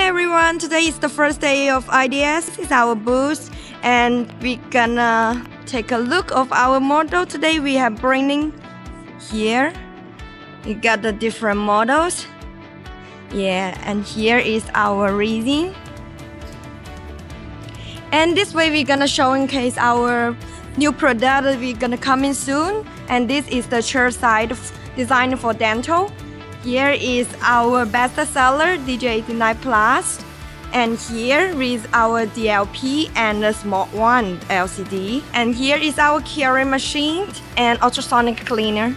everyone, today is the first day of IDS. This is our booth and we're gonna take a look of our model. Today we have bringing here. We got the different models. Yeah, and here is our resin. And this way we're gonna showcase our new product that we're gonna come in soon. And this is the chair side designed for dental. Here is our best seller G039 Plus, and here is our DLP and the small one LCD, and here is our curing machine and ultrasonic cleaner.